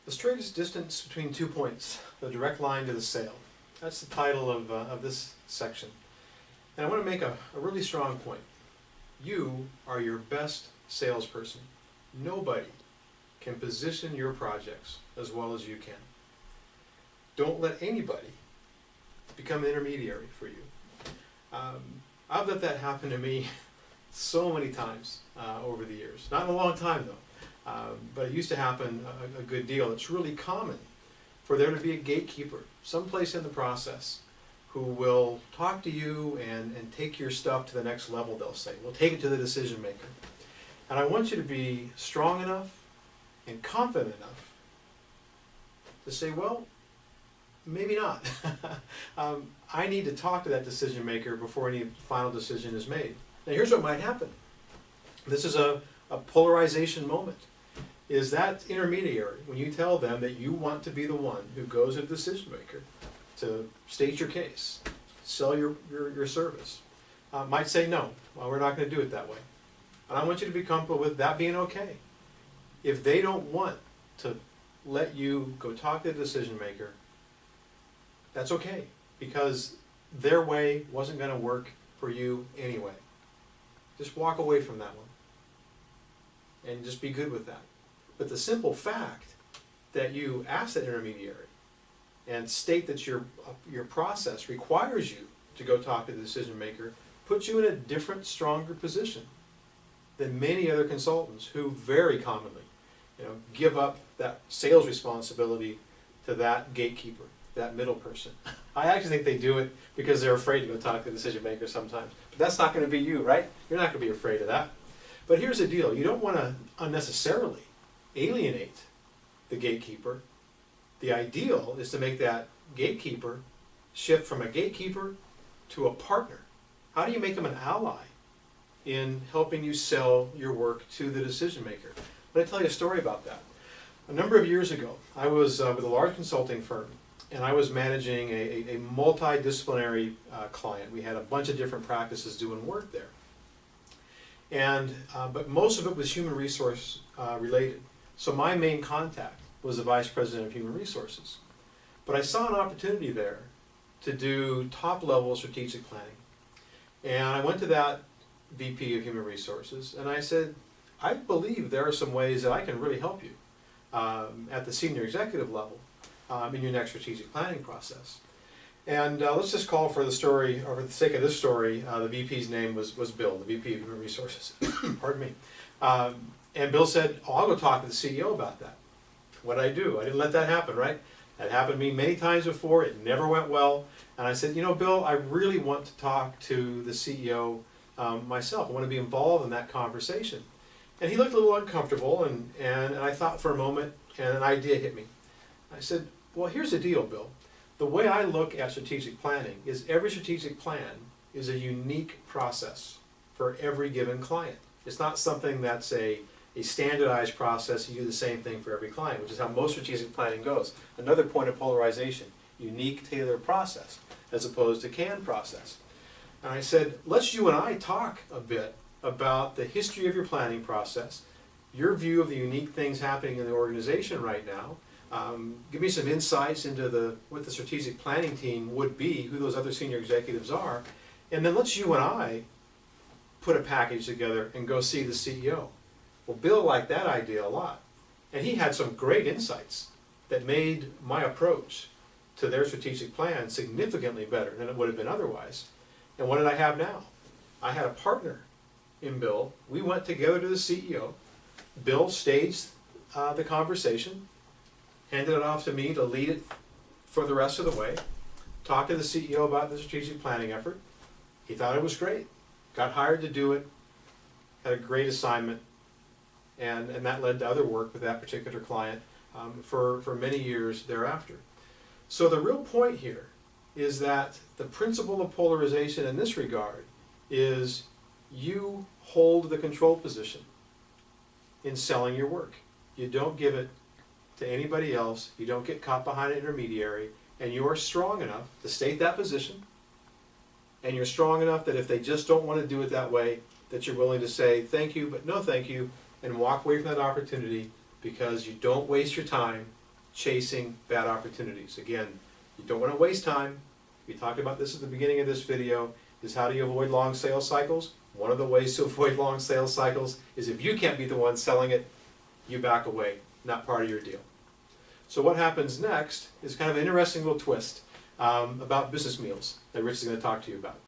The straightest distance between 2 points, the direct line to the sale. That's the title of this section. And I want to make a really strong point. You are your best salesperson. Nobody can position your projects as well as you can. Don't let anybody become an intermediary for you. I've let that happen to me so many times over the years. Not in a long time though, but it used to happen a good deal. It's really common for there to be a gatekeeper, someplace in the process, who will talk to you and take your stuff to the next level, they'll say. We'll take it to the decision maker. And I want you to be strong enough and confident enough to say, well, maybe not. I need to talk to that decision maker before any final decision is made. Now here's what might happen. This is a polarization moment. Is that intermediary, when you tell them that you want to be the one who goes to the decision maker to state your case, sell your service, might say no, well, we're not going to do it that way. And I want you to be comfortable with that being okay. If they don't want to let you go talk to the decision maker, that's okay, because their way wasn't going to work for you anyway. Just walk away from that one and just be good with that. But the simple fact that you ask that intermediary and state that your process requires you to go talk to the decision maker puts you in a different, stronger position than many other consultants who very commonly, give up that sales responsibility to that gatekeeper, that middle person. I actually think they do it because they're afraid to go talk to the decision maker sometimes. But that's not going to be you, right? You're not going to be afraid of that. But here's the deal. You don't want to unnecessarily alienate the gatekeeper. The ideal is to make that gatekeeper shift from a gatekeeper to a partner. How do you make them an ally in helping you sell your work to the decision maker? Let me tell you a story about that. A number of years ago, I was with a large consulting firm, and I was managing a multidisciplinary client. We had a bunch of different practices doing work there. And but most of it was human resource related. So my main contact was the Vice President of Human Resources. But I saw an opportunity there to do top-level strategic planning. And I went to that VP of Human Resources, and I said, I believe there are some ways that I can really help you at the senior executive level in your next strategic planning process. And let's just call for the story, or for the sake of this story, the VP's name was Bill, the VP of Human Resources. Pardon me. And Bill said, oh, I'll go talk to the CEO about that. What'd I do? I didn't let that happen, right? That happened to me many times before. It never went well. And I said, Bill, I really want to talk to the CEO myself. I want to be involved in that conversation. And he looked a little uncomfortable, and I thought for a moment, and an idea hit me. I said, well, here's the deal, Bill. The way I look at strategic planning is every strategic plan is a unique process for every given client. It's not something that's a standardized process. You do the same thing for every client, which is how most strategic planning goes. Another point of polarization, unique, tailored process, as opposed to canned process. And I said, let's you and I talk a bit about the history of your planning process, your view of the unique things happening in the organization right now. Give me some insights into what the strategic planning team would be, who those other senior executives are, and then let's you and I put a package together and go see the CEO. Well, Bill liked that idea a lot, and he had some great insights that made my approach to their strategic plan significantly better than it would have been otherwise. And what did I have now? I had a partner in Bill. We went together to the CEO. Bill staged the conversation, handed it off to me to lead it for the rest of the way, talked to the CEO about the strategic planning effort. He thought it was great, got hired to do it, had a great assignment, and that led to other work with that particular client for many years thereafter. So the real point here is that the principle of polarization in this regard is you hold the control position in selling your work. You don't give it to anybody else, you don't get caught behind an intermediary, and you are strong enough to state that position, and you're strong enough that if they just don't want to do it that way, that you're willing to say thank you but no thank you, and walk away from that opportunity because you don't waste your time chasing bad opportunities. Again, you don't want to waste time. We talked about this at the beginning of this video, is how do you avoid long sales cycles? One of the ways to avoid long sales cycles is if you can't be the one selling it, you back away, not part of your deal. So what happens next is kind of an interesting little twist about business meals that Rich is going to talk to you about.